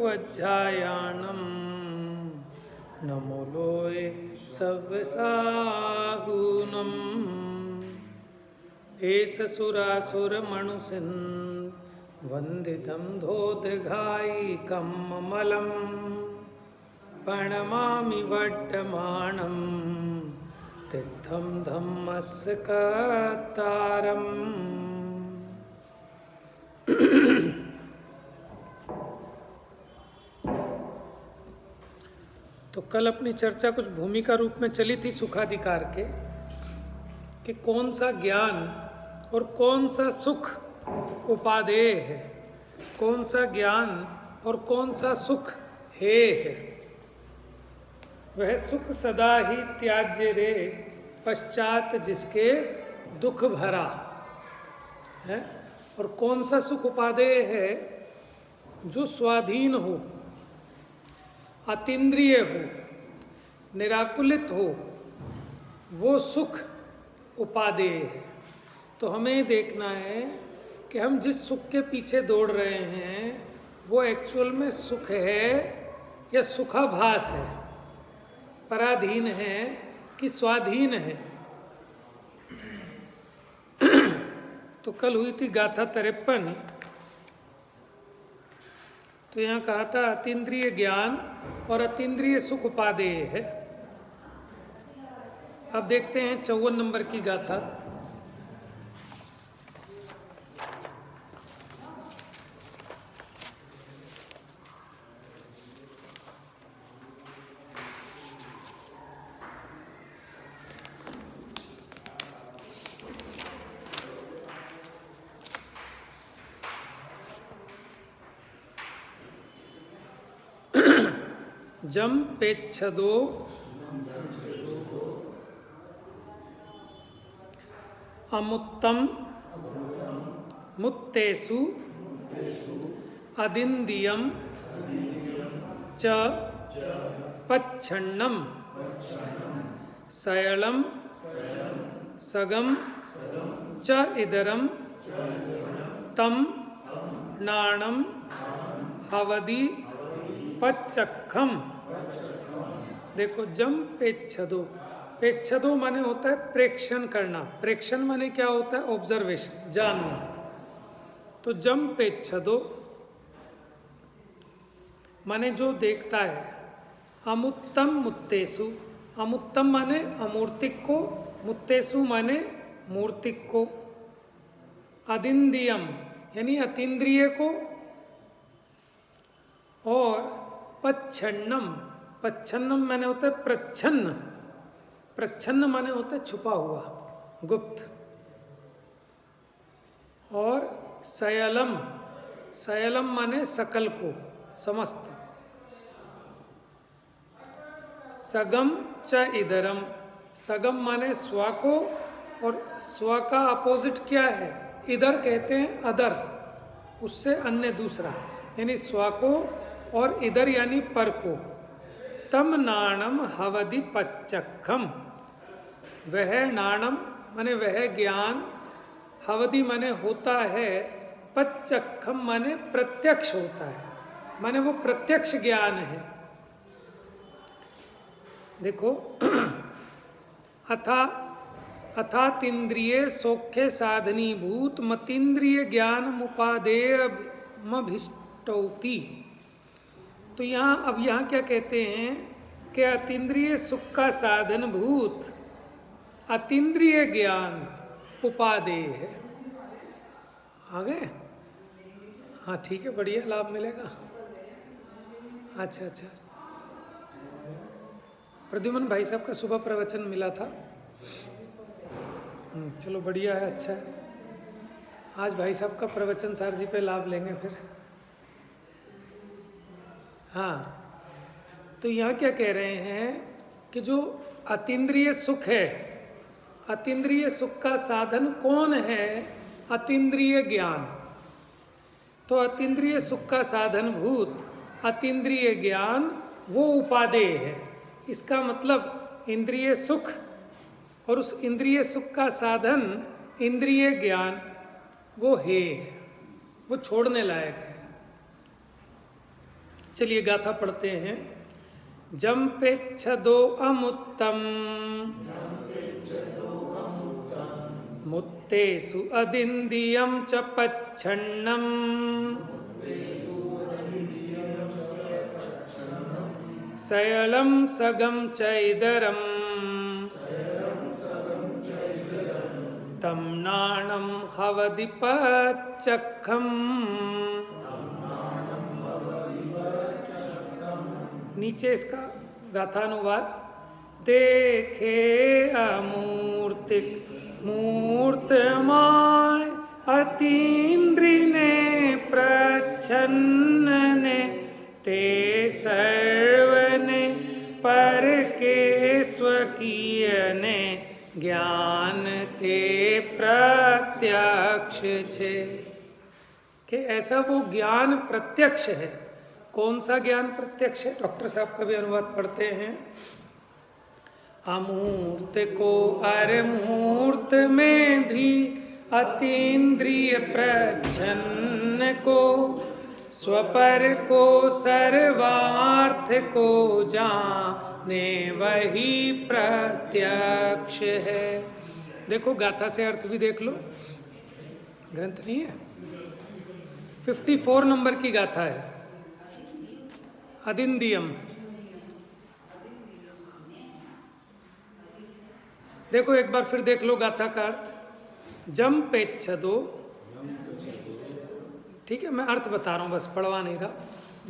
वज्जायाणं नमो लोये सव्यसाहूनम् एष सुरासुरमणुषन् वन्दितं धोदघायिकं ममलं प्रणमामि वर्तमानं तीर्थं धम्मस्य कर्तारम्। तो कल अपनी चर्चा कुछ भूमिका रूप में चली थी सुखाधिकार के, कि कौन सा ज्ञान और कौन सा सुख उपादेय है, कौन सा ज्ञान और कौन सा सुख है। वह सुख सदा ही त्याज्य रे, पश्चात जिसके दुख भरा है। और कौन सा सुख उपादेय है, जो स्वाधीन हो, अतीन्द्रिय हो, निराकुलित हो, वो सुख उपादेय है। तो हमें देखना है कि हम जिस सुख के पीछे दौड़ रहे हैं वो एक्चुअल में सुख है या सुखाभास है, पराधीन है कि स्वाधीन है। तो कल हुई थी गाथा 53। तो यहाँ कहा था अतीन्द्रिय ज्ञान और अतीन्द्रिय सुख उपादेय है। अब देखते हैं 54 नंबर की गाथा। जम पेच्छदो अमुत्तम मुत्तेषु अदिन्द्रियं च पच्छन्नं सयलं सगम च इदरं तम नाणं हवदि पच्चखम। देखो, जम पेच्छदो, पेच्छदो माने होता है प्रेक्षण करना। प्रेक्षण माने क्या होता है? ऑब्जर्वेशन, जानना। तो जम पेच्छदो माने जो देखता है। अमुत्तम मुत्तेषु, अमुत्तम माने अमूर्तिक को, मुत्तेषु माने मूर्तिक को, अदिन्द्रियम यानी अतीन्द्रिय को, और पच्छन्नम, पच्छन्नम माने होता है प्रच्छन्न, प्रच्छन्न माने होता है छुपा हुआ, गुप्त। और सयलम, सयलम माने सकल को, समस्त। सगम च इदरम, सगम माने स्व को, और स्व का अपोजिट क्या है? इधर कहते हैं अदर, उससे अन्य, दूसरा, यानी स्व को और इधर यानी पर को। तम नाणम हवदि पच्चखम, वह नाणम माने वह ज्ञान, हवदि माने होता है, पच्चखम माने प्रत्यक्ष होता है, माने वो प्रत्यक्ष ज्ञान है। देखो, अथातीन्द्रिय सौख्य साधनीभूत मतीन्द्रिय ज्ञान मुपादेयमभिष्टौति। तो अब यहाँ क्या कहते हैं कि अतीन्द्रिय सुख का साधन भूत अतीन्द्रिय ज्ञान उपादेय है। आ गए? हाँ ठीक है, बढ़िया, लाभ मिलेगा। अच्छा अच्छा, प्रद्युमन भाई साहब का सुबह प्रवचन मिला था। चलो बढ़िया है, अच्छा है। आज भाई साहब का प्रवचन सर जी पे लाभ लेंगे फिर। हाँ, तो यहाँ क्या कह रहे हैं कि जो अतीन्द्रिय सुख है, अतीन्द्रिय सुख का साधन कौन है? अतीन्द्रिय ज्ञान। तो अतीन्द्रिय सुख का साधन भूत अतीन्द्रिय ज्ञान वो उपादेय है। इसका मतलब इंद्रिय सुख और उस इंद्रिय सुख का साधन इंद्रिय ज्ञान वो है, वो छोड़ने लायक है। चलिए गाथा पढ़ते हैं। जम्पेच्छदो अमुत्तम मुत्तेषु अदिन्द्रियं च पच्छन्नम् सयलं सगं च इदरम् तं नाणं हवदिपच्चखम्। नीचे इसका गाथानुवाद। देखे अमूर्तिक मूर्तमाय अतीन्द्रिने प्रच्छन्नने ते सर्वने पर के स्वकीयने ज्ञान ते प्रत्यक्ष छे। कि ऐसा वो ज्ञान प्रत्यक्ष है। कौन सा ज्ञान प्रत्यक्ष है? डॉक्टर साहब का भी अनुवाद पढ़ते हैं। अमूर्त को अरमूर्त में भी अतीन्द्रिय प्रच्छन्न को स्वपर को सर्वार्थ को जाने वही प्रत्यक्ष है। देखो गाथा से अर्थ भी देख लो, ग्रंथ नहीं है। 54 नंबर की गाथा है। अदिंदियम। देखो एक बार फिर देख लो गाथा का अर्थ। जम्पेच्छदो, ठीक है मैं अर्थ बता रहा हूं, बस पढ़वा नहीं रहा।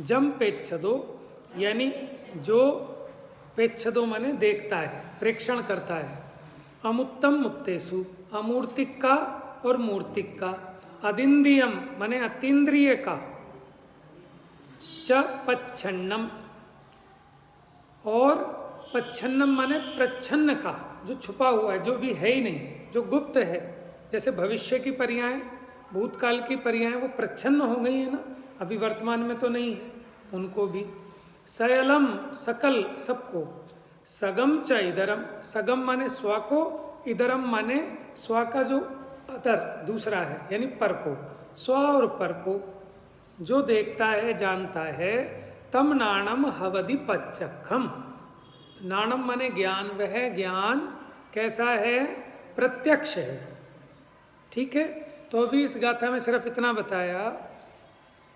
जम्पेच्छदो यानी जो, पेच्छदो माने देखता है, प्रेक्षण करता है। अमुत्तम मुत्तेषु, अमूर्तिक का और मूर्तिक का। अदिंदियम माने अतीन्द्रिय का। च पच्छन्नम, और पच्छन्नम माने प्रच्छन्न का, जो छुपा हुआ है, जो भी है ही नहीं, जो गुप्त है। जैसे भविष्य की पर्यायें, भूतकाल की पर्यायें वो प्रच्छन्न हो गई है ना, अभी वर्तमान में तो नहीं है, उनको भी। सयलम सकल, सबको। सगम च इदरम, सगम माने स्व को, इदरम माने स्व का जो अदर दूसरा है, यानी पर को। स्व और पर को जो देखता है, जानता है। तम नाणम हवदि पच्चखम, नाणम माने ज्ञान, वह ज्ञान कैसा है? प्रत्यक्ष है। ठीक है, तो अभी इस गाथा में सिर्फ इतना बताया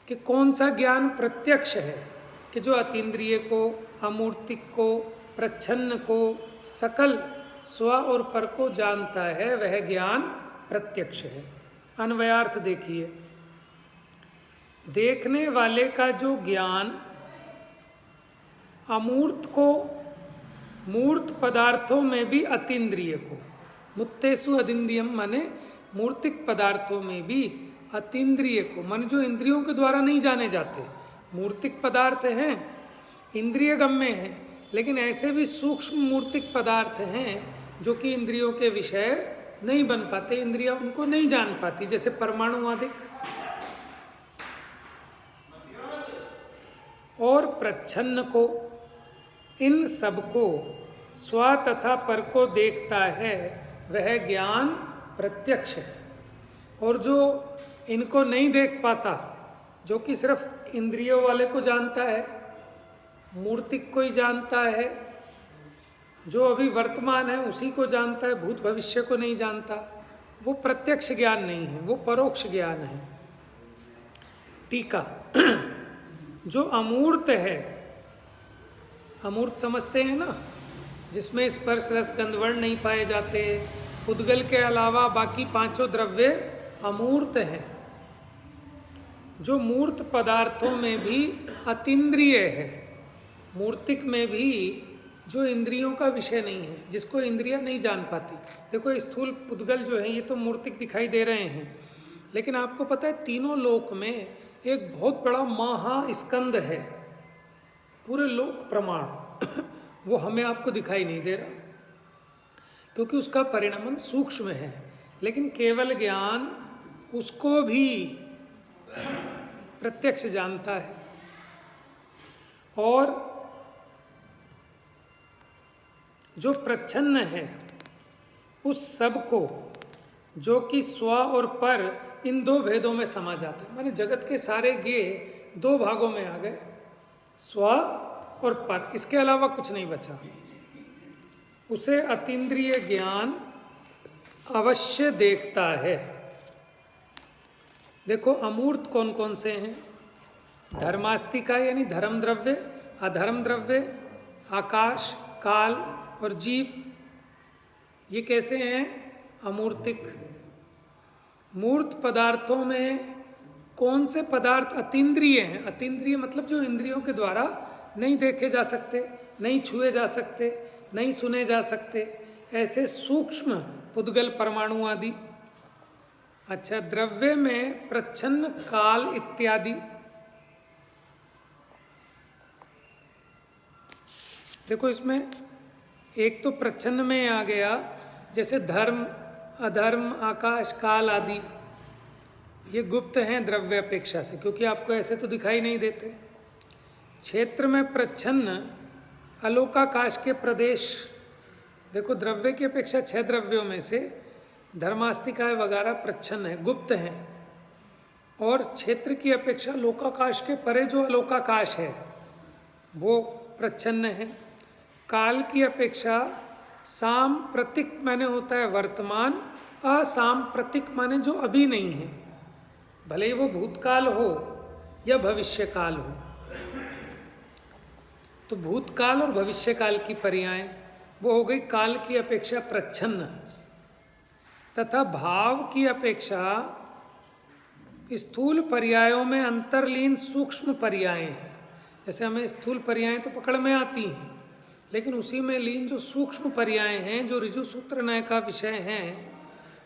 कि कौन सा ज्ञान प्रत्यक्ष है, कि जो अतीन्द्रिय को, अमूर्तिक को, प्रच्छन्न को, सकल स्व और पर को जानता है, वह ज्ञान प्रत्यक्ष है। अन्वयार्थ देखिए। देखने वाले का जो ज्ञान अमूर्त को मूर्त पदार्थों में भी अतीन्द्रिय को, मुत्तेषु अदिंदियम माने मूर्तिक पदार्थों में भी अतीन्द्रिय को, मन जो इंद्रियों के द्वारा नहीं जाने जाते। मूर्तिक पदार्थ हैं, इंद्रिय गम्य हैं, लेकिन ऐसे भी सूक्ष्म मूर्तिक पदार्थ हैं जो कि इंद्रियों के विषय नहीं बन पाते, इंद्रियां उनको नहीं जान पाती, जैसे परमाणु आदि। और प्रच्छन्न को, इन सबको स्व तथा पर को देखता है, वह ज्ञान प्रत्यक्ष है। और जो इनको नहीं देख पाता, जो कि सिर्फ इंद्रियों वाले को जानता है, मूर्तिक को ही जानता है, जो अभी वर्तमान है उसी को जानता है, भूत भविष्य को नहीं जानता, वो प्रत्यक्ष ज्ञान नहीं है, वो परोक्ष ज्ञान है। टीका। जो अमूर्त है, अमूर्त समझते हैं ना, जिसमें स्पर्श रस गंध वर्ण नहीं पाए जाते, पुद्गल के अलावा बाकी पांचों द्रव्य अमूर्त हैं। जो मूर्त पदार्थों में भी अतीन्द्रिय है, मूर्तिक में भी जो इंद्रियों का विषय नहीं है, जिसको इंद्रियां नहीं जान पाती। देखो स्थूल पुद्गल जो है ये तो मूर्तिक दिखाई दे रहे हैं, लेकिन आपको पता है तीनों लोक में एक बहुत बड़ा महास्कंद है, पूरे लोक प्रमाण वो हमें आपको दिखाई नहीं दे रहा, क्योंकि उसका परिणामन सूक्ष्म है। लेकिन केवल ज्ञान उसको भी प्रत्यक्ष जानता है। और जो प्रच्छन्न है उस सब को, जो कि स्व और पर, इन दो भेदों में समा जाता है। माने जगत के सारे गे दो भागों में आ गए। स्व और पर, इसके अलावा कुछ नहीं बचा। उसे अतीन्द्रिय ज्ञान अवश्य देखता है। देखो अमूर्त कौन कौन से हैं? धर्मास्तिका यानी धर्म द्रव्य, अधर्म द्रव्य, आकाश, काल और जीव, ये कैसे हैं? अमूर्तिक। मूर्त पदार्थों में कौन से पदार्थ अतीन्द्रिय हैं? अतीन्द्रिय मतलब जो इंद्रियों के द्वारा नहीं देखे जा सकते, नहीं छुए जा सकते, नहीं सुने जा सकते, ऐसे सूक्ष्म पुद्गल परमाणु आदि। अच्छा, द्रव्य में प्रच्छन्न, काल इत्यादि। देखो इसमें एक तो प्रच्छन्न में आ गया, जैसे धर्म, अधर्म, आकाश, काल आदि, ये गुप्त हैं द्रव्य अपेक्षा से, क्योंकि आपको ऐसे तो दिखाई नहीं देते। क्षेत्र में प्रच्छन्न, अलोकाकाश के प्रदेश। देखो द्रव्य की अपेक्षा 6 द्रव्यों में से धर्मास्तिकाय वगैरह प्रच्छन्न है, गुप्त हैं, और क्षेत्र की अपेक्षा लोकाकाश के परे जो अलोकाकाश है वो प्रच्छन्न है। काल की अपेक्षा सांप्रतिक माने होता है वर्तमान, असांप्रतिक माने जो अभी नहीं है, भले ही वो भूतकाल हो या भविष्यकाल हो। तो भूतकाल और भविष्यकाल की पर्याय वो हो गई काल की अपेक्षा प्रच्छन्न, तथा भाव की अपेक्षा स्थूल पर्यायों में अंतर्लीन सूक्ष्म पर्याय हैं। जैसे हमें स्थूल पर्याय तो पकड़ में आती हैं, लेकिन उसी में लीन जो सूक्ष्म पर्याय हैं, जो ऋजु सूत्र न्याय का विषय हैं,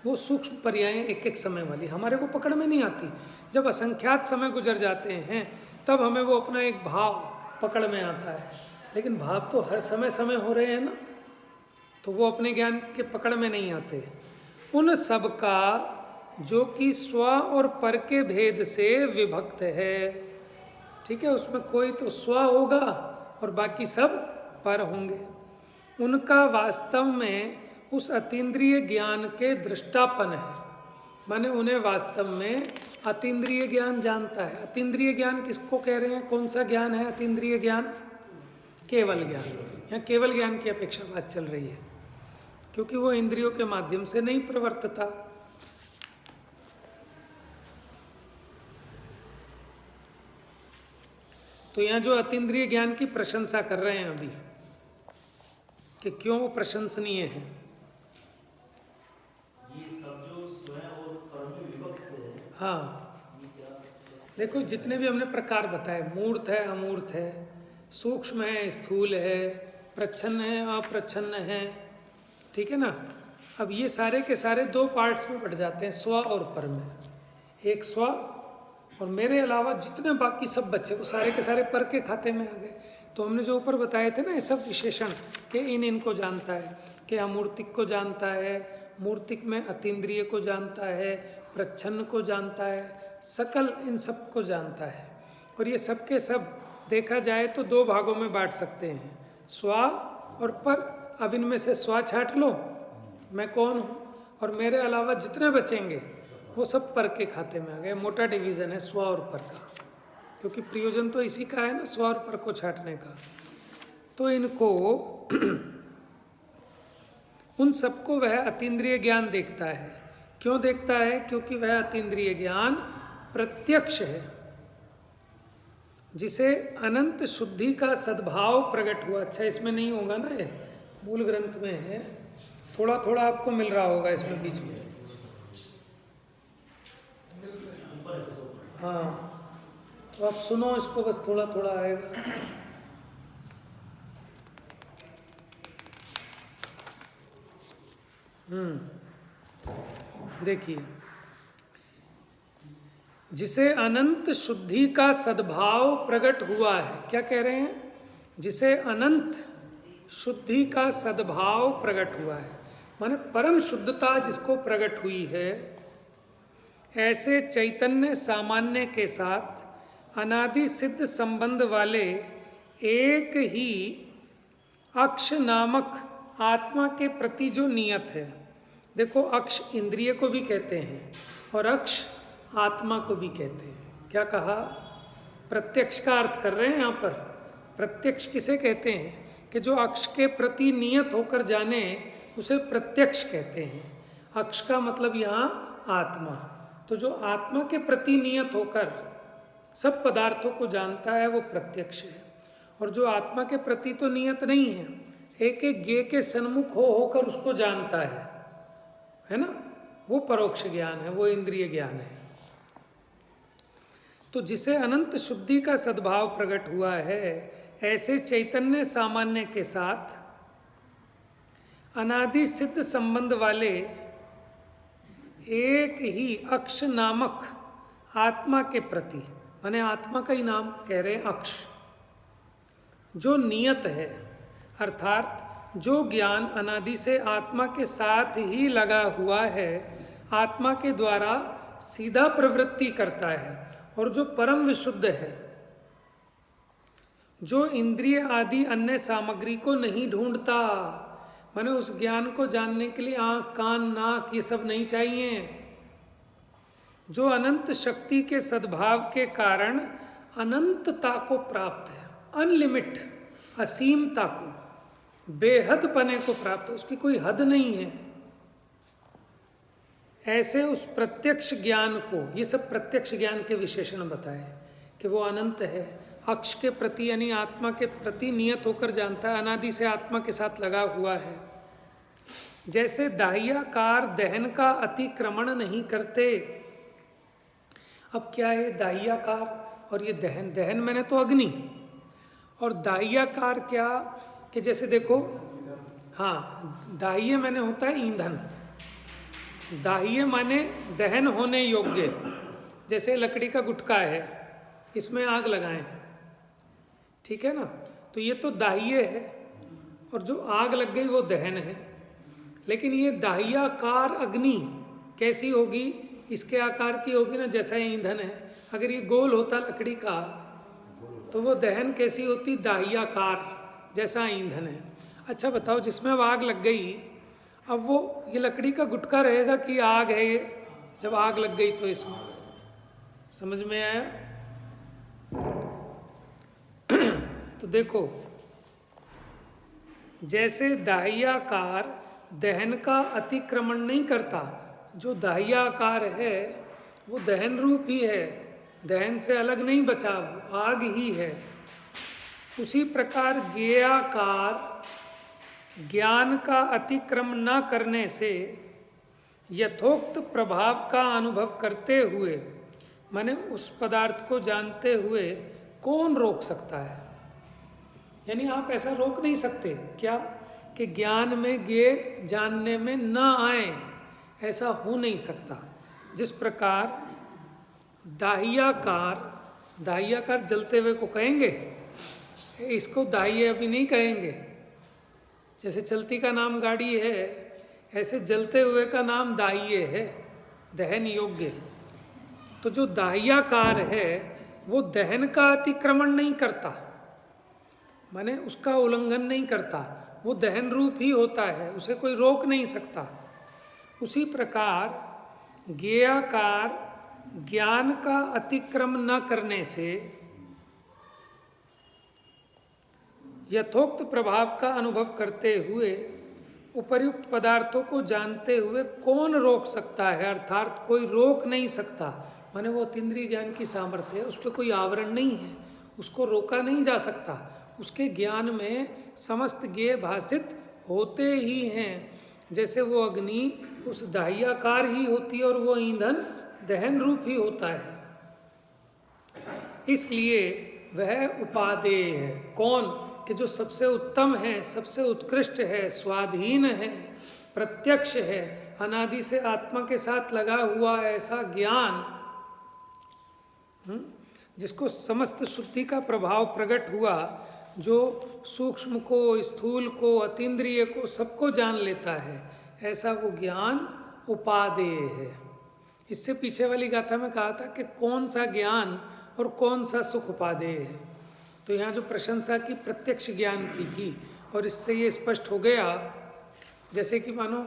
वो सूक्ष्म पर्याय एक एक समय वाली हमारे को पकड़ में नहीं आती। जब असंख्यात समय गुजर जाते हैं तब हमें वो अपना एक भाव पकड़ में आता है, लेकिन भाव तो हर समय समय हो रहे हैं ना, तो वो अपने ज्ञान के पकड़ में नहीं आते। उन सब का जो कि स्व और पर के भेद से विभक्त है, ठीक है, उसमें कोई तो स्व होगा और बाकी सब पर होंगे, उनका वास्तव में उस अतीन्द्रिय ज्ञान के दृष्टापन है। माने उन्हें वास्तव में अतीन्द्रिय ज्ञान जानता है। अतीन्द्रिय ज्ञान किसको कह रहे हैं? कौन सा ज्ञान है अतीन्द्रिय ज्ञान? केवल ज्ञान। यहाँ केवल ज्ञान की अपेक्षा बात चल रही है, क्योंकि वो इंद्रियों के माध्यम से नहीं प्रवर्तता। तो यहाँ जो अतीन्द्रिय ज्ञान की प्रशंसा कर रहे हैं अभी, कि क्यों वो प्रशंसनीय है। ये सब जो स्वयं और पर में विभक्त है, हाँ, देखो जितने भी हमने प्रकार बताए, मूर्त है, अमूर्त है, सूक्ष्म है, स्थूल है, प्रच्छन्न है, अप्रच्छन्न है, ठीक है ना। अब ये सारे के सारे 2 पार्ट्स में बट जाते हैं, स्व और पर में। एक स्व और मेरे अलावा जितने बाकी सब बच्चे वो सारे के सारे पर के खाते में आ गए। तो हमने जो ऊपर बताए थे ना ये सब विशेषण, कि इनको जानता है, कि अमूर्तिक को जानता है, मूर्तिक में अतीन्द्रिय को जानता है, प्रच्छन्न को जानता है, सकल इन सब को जानता है। और ये सब के सब देखा जाए तो 2 भागों में बांट सकते हैं, स्व और पर। अब इनमें से स्व छाट लो, मैं कौन हूँ, और मेरे अलावा जितने बचेंगे वो सब पर के खाते में आ गए। मोटा डिवीज़न है स्व और पर का, क्योंकि प्रयोजन तो इसी का है ना, स्व और पर को छाटने का। तो इनको उन सबको वह अतीन्द्रिय ज्ञान देखता है। क्यों देखता है? क्योंकि वह अतीन्द्रिय ज्ञान प्रत्यक्ष है, जिसे अनंत शुद्धि का सद्भाव प्रकट हुआ। अच्छा, इसमें नहीं होगा ना, ये मूल ग्रंथ में है, थोड़ा थोड़ा आपको मिल रहा होगा इसमें बीच में। हाँ, तो आप सुनो इसको, बस थोड़ा थोड़ा आएगा। देखिए, जिसे अनंत शुद्धि का सद्भाव प्रकट हुआ है। क्या कह रहे हैं? जिसे अनंत शुद्धि का सद्भाव प्रकट हुआ है, माने परम शुद्धता जिसको प्रकट हुई है, ऐसे चैतन्य सामान्य के साथ अनादि सिद्ध संबंध वाले एक ही अक्ष नामक आत्मा के प्रति जो नियत है। देखो, अक्ष इंद्रिय को भी कहते हैं और अक्ष आत्मा को भी कहते हैं। क्या कहा? प्रत्यक्ष का अर्थ कर रहे हैं यहाँ पर, प्रत्यक्ष किसे कहते हैं कि जो अक्ष के प्रति नियत होकर जाने, उसे प्रत्यक्ष कहते हैं। अक्ष का मतलब यहाँ आत्मा। तो जो आत्मा के प्रति नियत होकर सब पदार्थों को जानता है वो प्रत्यक्ष है। और जो आत्मा के प्रति तो नियत नहीं है, एक एक ज्ञेय के सन्मुख हो होकर उसको जानता है ना, वो परोक्ष ज्ञान है, वो इंद्रिय ज्ञान है। तो जिसे अनंत शुद्धि का सद्भाव प्रकट हुआ है, ऐसे चैतन्य सामान्य के साथ अनादि सिद्ध संबंध वाले एक ही अक्ष नामक आत्मा के प्रति, माने आत्मा का ही नाम कह रहे हैं अक्ष, जो नियत है, अर्थात जो ज्ञान अनादि से आत्मा के साथ ही लगा हुआ है, आत्मा के द्वारा सीधा प्रवृत्ति करता है और जो परम विशुद्ध है, जो इंद्रिय आदि अन्य सामग्री को नहीं ढूंढता, माने उस ज्ञान को जानने के लिए आँख, कान, नाक ये सब नहीं चाहिए, जो अनंत शक्ति के सद्भाव के कारण अनंतता को प्राप्त है, अनलिमिट, असीमता को, बेहद पने को प्राप्त है, उसकी कोई हद नहीं है। ऐसे उस प्रत्यक्ष ज्ञान को, ये सब प्रत्यक्ष ज्ञान के विशेषण बताए कि वो अनंत है, अक्ष के प्रति यानी आत्मा के प्रति नियत होकर जानता है, अनादि से आत्मा के साथ लगा हुआ है। जैसे दाह्याकार दहन का अतिक्रमण नहीं करते। अब क्या है दाह्याकार और ये दहन? दहन मैंने तो अग्नि, और दाह्याकार क्या कि जैसे देखो, हाँ, दाह्य मैंने होता है ईंधन, दाह्य माने दहन होने योग्य। जैसे लकड़ी का गुटका है, इसमें आग लगाएं, ठीक है ना, तो ये तो दाह्य है, और जो आग लग गई वो दहन है। लेकिन ये दाह्याकार अग्नि कैसी होगी? इसके आकार की होगी ना, जैसा ये ईंधन है। अगर ये गोल होता लकड़ी का तो वो दहन कैसी होती? दाह्याकार, जैसा ईंधन है। अच्छा बताओ, जिसमें अब आग लग गई, अब वो ये लकड़ी का गुटका रहेगा कि आग है ये? जब आग लग गई तो इसमें, समझ में आया? तो देखो, जैसे दाह्याकार दहन का अतिक्रमण नहीं करता, जो दाह्याकार है वो दहन रूप ही है, दहन से अलग नहीं बचा, वो आग ही है। उसी प्रकार ज्ञेयाकार ज्ञान का अतिक्रमण न करने से यथोक्त प्रभाव का अनुभव करते हुए, माने उस पदार्थ को जानते हुए कौन रोक सकता है? यानी आप ऐसा रोक नहीं सकते क्या कि ज्ञान में ज्ञेय जानने में न आए, ऐसा हो नहीं सकता। जिस प्रकार दाह्याकार जलते हुए को कहेंगे, इसको दाह्य अभी नहीं कहेंगे। जैसे चलती का नाम गाड़ी है, ऐसे जलते हुए का नाम दाह्य है, दहन योग्य। तो जो दाह्याकार है वो दहन का अतिक्रमण नहीं करता, माने उसका उल्लंघन नहीं करता, वो दहन रूप ही होता है, उसे कोई रोक नहीं सकता। उसी प्रकार ज्ञेयाकार ज्ञान का अतिक्रमण न करने से यथोक्त प्रभाव का अनुभव करते हुए उपर्युक्त पदार्थों को जानते हुए कौन रोक सकता है? अर्थात कोई रोक नहीं सकता, माने वो अतीन्द्रिय ज्ञान की सामर्थ्य है, उस पर कोई आवरण नहीं है, उसको रोका नहीं जा सकता। उसके ज्ञान में समस्त ज्ञेय भाषित होते ही हैं। जैसे वो अग्नि उस दाह्याकार ही होती है और वो ईंधन दहन रूप ही होता है, इसलिए वह उपादेय है। कौन? कि जो सबसे उत्तम है, सबसे उत्कृष्ट है, स्वाधीन है, प्रत्यक्ष है, अनादि से आत्मा के साथ लगा हुआ ऐसा ज्ञान, जिसको समस्त शुद्धि का प्रभाव प्रकट हुआ, जो सूक्ष्म को, स्थूल को, अतीन्द्रिय को, सबको जान लेता है, ऐसा वो ज्ञान उपादेय है। इससे पीछे वाली गाथा में कहा था कि कौन सा ज्ञान और कौन सा सुख उपादेय है। तो यहाँ जो प्रशंसा की प्रत्यक्ष ज्ञान की, और इससे ये स्पष्ट हो गया, जैसे कि मानो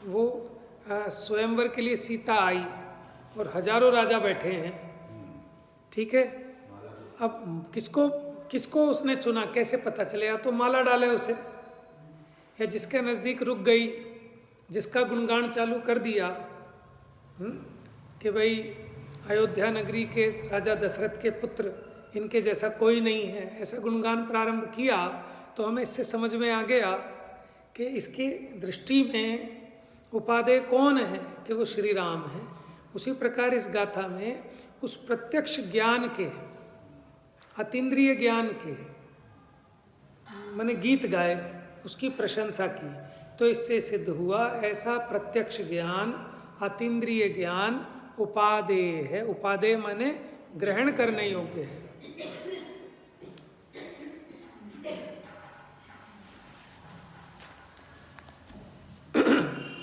वो स्वयंवर के लिए सीता आई और हजारों राजा बैठे हैं, ठीक है। अब किसको किसको उसने चुना, कैसे पता चले? या तो माला डाले उसे, या जिसके नज़दीक रुक गई, जिसका गुणगान चालू कर दिया कि भाई अयोध्या नगरी के राजा दशरथ के पुत्र, इनके जैसा कोई नहीं है, ऐसा गुणगान प्रारंभ किया, तो हमें इससे समझ में आ गया कि इसकी दृष्टि में उपादेय कौन है, कि वो श्री राम है। उसी प्रकार इस गाथा में उस प्रत्यक्ष ज्ञान के, अतीन्द्रिय ज्ञान के, मैंने गीत गाए, उसकी प्रशंसा की, तो इससे सिद्ध हुआ ऐसा प्रत्यक्ष ज्ञान, अतीन्द्रिय ज्ञान उपादेय है। उपादेय माने ग्रहण करने योग्य है।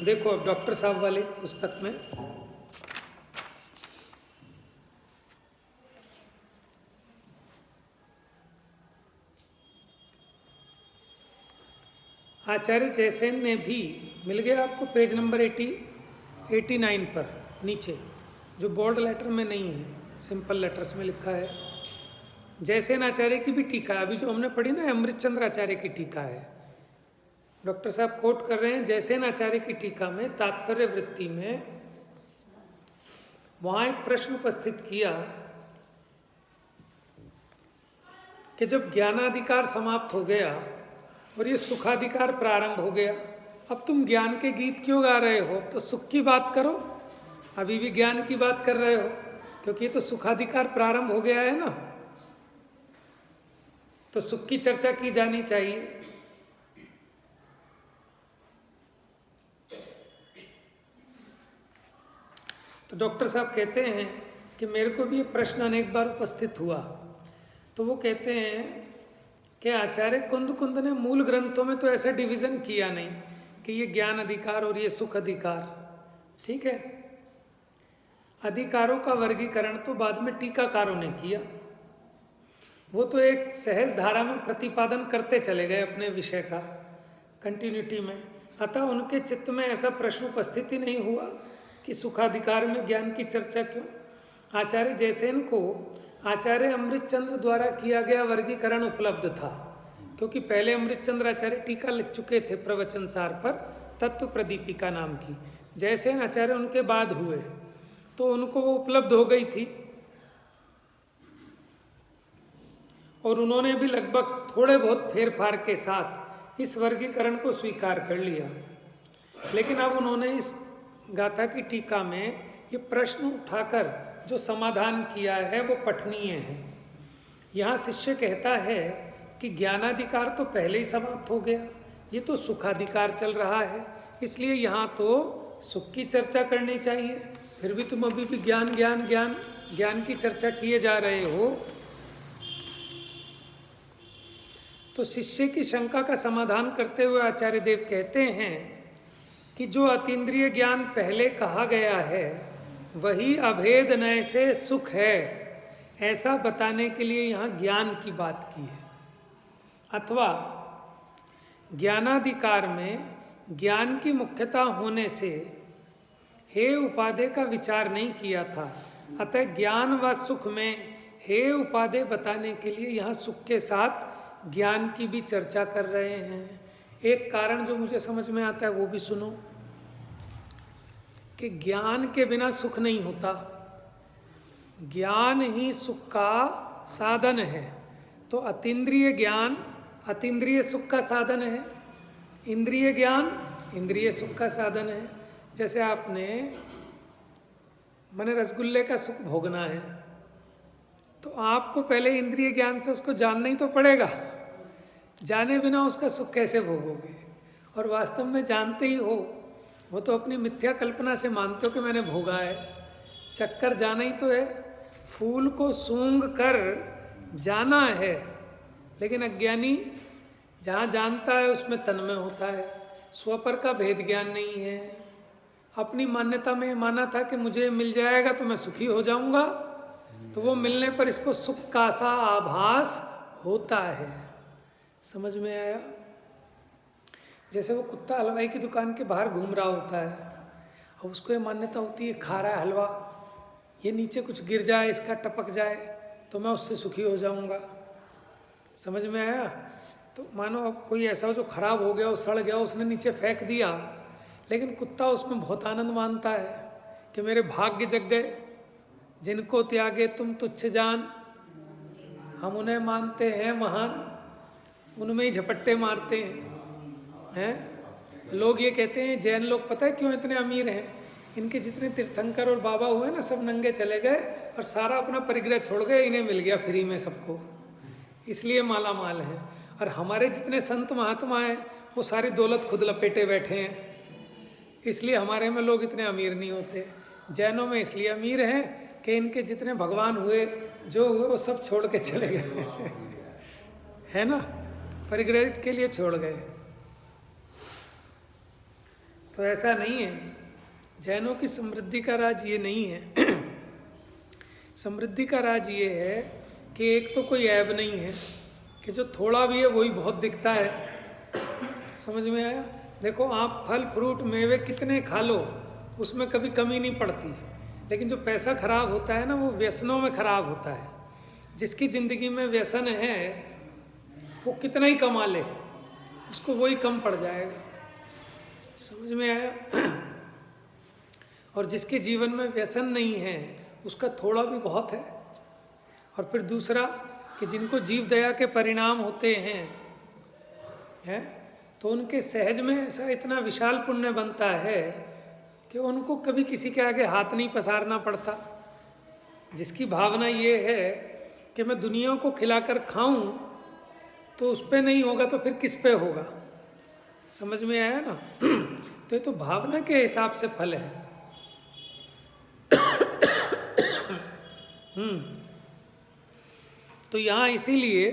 देखो अब डॉक्टर साहब वाली पुस्तक में आचार्य जयसेन ने भी, मिल गया आपको पेज नंबर 89 पर नीचे, जो बोल्ड लेटर में नहीं है, सिंपल लेटर्स में लिखा है। जयसेन आचार्य की भी टीका, अभी जो हमने पढ़ी ना अमृतचंद्र आचार्य की टीका है, डॉक्टर साहब कोट कर रहे हैं जयसेन आचार्य की टीका में, तात्पर्य वृत्ति में, वहां एक प्रश्न उपस्थित किया कि जब ज्ञानाधिकार समाप्त हो गया और ये सुखाधिकार प्रारंभ हो गया, अब तुम ज्ञान के गीत क्यों गा रहे हो? अब तो सुख की बात करो, अभी भी ज्ञान की बात कर रहे हो, क्योंकि ये तो सुखाधिकार प्रारंभ हो गया है ना, तो सुख की चर्चा की जानी चाहिए। तो डॉक्टर साहब कहते हैं कि मेरे को भी ये प्रश्न अनेक बार उपस्थित हुआ, तो वो कहते हैं कि आचार्य कुंद कुंद ने मूल ग्रंथों में तो ऐसा डिवीजन किया नहीं कि ये ज्ञान अधिकार और ये सुख अधिकार, ठीक है। अधिकारों का वर्गीकरण तो बाद में टीकाकारों ने किया, वो तो एक सहज धारा में प्रतिपादन करते चले गए अपने विषय का कंटिन्यूटी में, अतः उनके चित्त में ऐसा प्रश्न उपस्थित ही नहीं हुआ कि सुखाधिकार में ज्ञान की चर्चा क्यों। आचार्य जयसेन को आचार्य अमृतचंद्र द्वारा किया गया वर्गीकरण उपलब्ध था, क्योंकि पहले अमृतचंद्र आचार्य टीका लिख चुके थे प्रवचन सार पर, तत्व प्रदीपिका नाम की। जयसेन आचार्य उनके बाद हुए, तो उनको वो उपलब्ध हो गई थी और उन्होंने भी लगभग थोड़े बहुत फेरफार के साथ इस वर्गीकरण को स्वीकार कर लिया। लेकिन अब उन्होंने इस गाथा की टीका में ये प्रश्न उठाकर जो समाधान किया है वो पठनीय है। यहाँ शिष्य कहता है कि ज्ञानाधिकार तो पहले ही समाप्त हो गया, ये तो सुखाधिकार चल रहा है, इसलिए यहाँ तो सुख की चर्चा करनी चाहिए, फिर भी तुम अभी भी ज्ञान ज्ञान ज्ञान ज्ञान की चर्चा किए जा रहे हो। तो शिष्य की शंका का समाधान करते हुए आचार्य देव कहते हैं कि जो अतीन्द्रिय ज्ञान पहले कहा गया है वही अभेद नय से सुख है, ऐसा बताने के लिए यहाँ ज्ञान की बात की है। अथवा ज्ञानाधिकार में ज्ञान की मुख्यता होने से हे उपादेय का विचार नहीं किया था, अतः ज्ञान व सुख में हे उपादेय बताने के लिए यहाँ सुख के साथ ज्ञान की भी चर्चा कर रहे हैं। एक कारण जो मुझे समझ में आता है वो भी सुनो, कि ज्ञान के बिना सुख नहीं होता, ज्ञान ही सुख का साधन है। तो अतीन्द्रिय ज्ञान अतीन्द्रिय सुख का साधन है, इंद्रिय ज्ञान इंद्रिय सुख का साधन है। जैसे आपने मैंने रसगुल्ले का सुख भोगना है, तो आपको पहले इंद्रिय ज्ञान से उसको जानना ही तो पड़ेगा, जाने बिना उसका सुख कैसे भोगोगे। और वास्तव में जानते ही हो, वो तो अपनी मिथ्या कल्पना से मानते हो कि मैंने भोगा है, चक्कर जाना ही तो है। फूल को सूंघ कर जाना है, लेकिन अज्ञानी जहाँ जानता है उसमें तन्मय होता है, स्वपर का भेद ज्ञान नहीं है। अपनी मान्यता में माना था कि मुझे मिल जाएगा तो मैं सुखी हो जाऊंगा, तो वो मिलने पर इसको सुख का सा आभास होता है। समझ में आया? जैसे वो कुत्ता हलवाई की दुकान के बाहर घूम रहा होता है और उसको ये मान्यता होती है खा रहा है हलवा, ये नीचे कुछ गिर जाए, इसका टपक जाए तो मैं उससे सुखी हो जाऊंगा। समझ में आया? तो मानो अब कोई ऐसा हो जो खराब हो गया, वो सड़ गया, उसने नीचे फेंक दिया, लेकिन कुत्ता उसमें बहुत आनंद मानता है कि मेरे भाग्य जग गए। जिनको त्यागे तुम तुच्छ जान, हम उन्हें मानते हैं महान, उनमें ही झपट्टे मारते हैं। लोग ये कहते हैं जैन लोग पता है क्यों इतने अमीर हैं? इनके जितने तीर्थंकर और बाबा हुए ना, सब नंगे चले गए और सारा अपना परिग्रह छोड़ गए, इन्हें मिल गया फ्री में सबको, इसलिए माला माल है। और हमारे जितने संत महात्मा हैं वो सारी दौलत खुद लपेटे बैठे हैं, इसलिए हमारे में लोग इतने अमीर नहीं होते। जैनों में इसलिए अमीर हैं कि इनके जितने भगवान हुए, जो हुए, वो सब छोड़ के चले गए है ना, परिग्रह के लिए छोड़ गए। तो ऐसा नहीं है, जैनों की समृद्धि का राज ये नहीं है समृद्धि का राज ये है कि एक तो कोई ऐब नहीं है, कि जो थोड़ा भी है वही बहुत दिखता है। समझ में आया? देखो आप फल फ्रूट मेवे कितने खा लो, उसमें कभी कमी नहीं पड़ती, लेकिन जो पैसा खराब होता है ना, वो व्यसनों में खराब होता है। जिसकी ज़िंदगी में व्यसन है वो कितना ही कमा ले, उसको वही कम पड़ जाएगा। समझ में आया? और जिसके जीवन में व्यसन नहीं है उसका थोड़ा भी बहुत है। और फिर दूसरा कि जिनको जीव दया के परिणाम होते हैं तो उनके सहज में ऐसा इतना विशाल पुण्य बनता है कि उनको कभी किसी के आगे हाथ नहीं पसारना पड़ता। जिसकी भावना ये है कि मैं दुनिया को खिलाकर खाऊं, तो उस पे नहीं होगा तो फिर किस पे होगा? समझ में आया ना? तो ये तो भावना के हिसाब से फल है। तो यहाँ इसीलिए